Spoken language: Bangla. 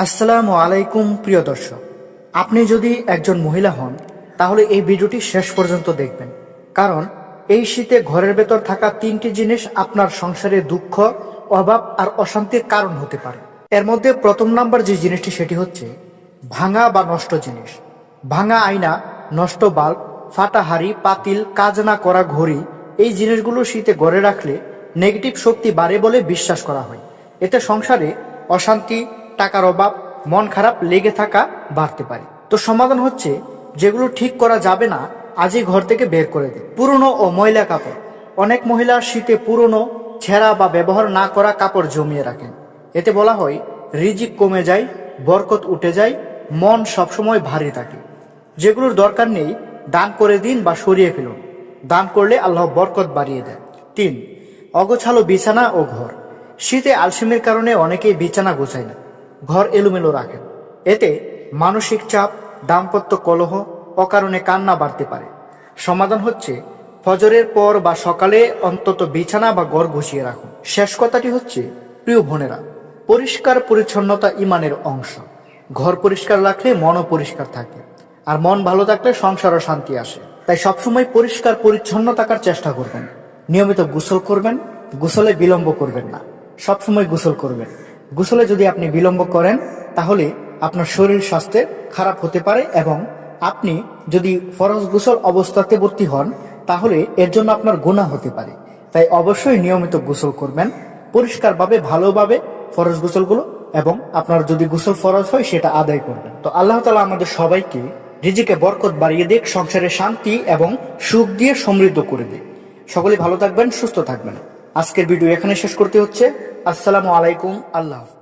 আসসালামু আলাইকুম প্রিয় দর্শক, আপনি যদি একজন মহিলা হন তাহলে এই ভিডিওটি শেষ পর্যন্ত দেখবেন, কারণ এই শীতে ঘরের ভেতর থাকা তিনটি জিনিস আপনার সংসারে দুঃখ, অভাব আর অশান্তির কারণ হতে পারে। এর মধ্যে প্রথম নাম্বার যে জিনিসটি সেটি হচ্ছে ভাঙা বা নষ্ট জিনিস। ভাঙা আয়না, নষ্ট বাল্ব, ফাটা হাড়ি, পাতিল, কাজ না করা ঘড়ি, এই জিনিসগুলো শীতে ঘরে রাখলে নেগেটিভ শক্তি বাড়ে বলে বিশ্বাস করা হয়। এতে সংসারে অশান্তি, টাকার অভাব, মন খারাপ লেগে থাকা বাড়তে পারে। তো সমাধান হচ্ছে, যেগুলো ঠিক করা যাবে না আজই ঘর থেকে বের করে দিন। পুরনো ও ময়লা কাপড়। অনেক মহিলা শীতে পুরনো, ছেঁড়া বা ব্যবহার না করা কাপড় জমিয়ে রাখেন। এতে বলা হয় রিজিক কমে যায়, বরকত উঠে যায়, মন সবসময় ভারী থাকে। যেগুলোর দরকার নেই দান করে দিন বা সরিয়ে ফেলুন। দান করলে আল্লাহ বরকত বাড়িয়ে দেন। 3. অগোছালো বিছানা ও ঘর। শীতে আলসেমির কারণে অনেকেই বিছানা গোছায় না, ঘর এলোমেলো রাখেন। এতে মানসিক চাপ, দাম্পত্য কলহ, অকারণে কান্না বাড়তে পারে। সমাধান হচ্ছে, ফজরের পর বা সকালে অন্তত বিছানা বা ঘর গুছিয়ে রাখুন। শেষ কথাটি হচ্ছে, প্রিয় বোনেরা, পরিষ্কার পরিচ্ছন্নতা ইমানের অংশ। ঘর পরিষ্কার রাখলে মনও পরিষ্কার থাকে, আর মন ভালো থাকলে সংসারও শান্তি আসে। তাই সবসময় পরিষ্কার পরিচ্ছন্ন থাকার চেষ্টা করবেন। নিয়মিত গোসল করবেন, গোসলে বিলম্ব করবেন না, সবসময় গোসল করবেন। গোসলে যদি আপনি বিলম্ব করেন তাহলে আপনার শরীর স্বাস্থ্য খারাপ হতে পারে, এবং আপনি যদি ফরজ গোসল অবস্থাতে ভর্তি হন তাহলে এর জন্য আপনার গুনাহ হতে পারে। তাই অবশ্যই নিয়মিত গোসল করবেন, পরিষ্কারভাবে ভালোভাবে ফরজ গোসলগুলো, এবং আপনার যদি গোসল ফরজ হয় সেটা আদায় করবেন। তো আল্লাহ তাআলা আমাদের সবাইকে রিজিকে বরকত বাড়িয়ে দিক, সংসারে শান্তি এবং সুখ দিয়ে সমৃদ্ধ করে দিক। সকলে ভালো থাকবেন, সুস্থ থাকবেন। আজকের ভিডিও এখানে শেষ করতে হচ্ছে। আসসালামু আলাইকুম। আল্লাহ হাফেজ।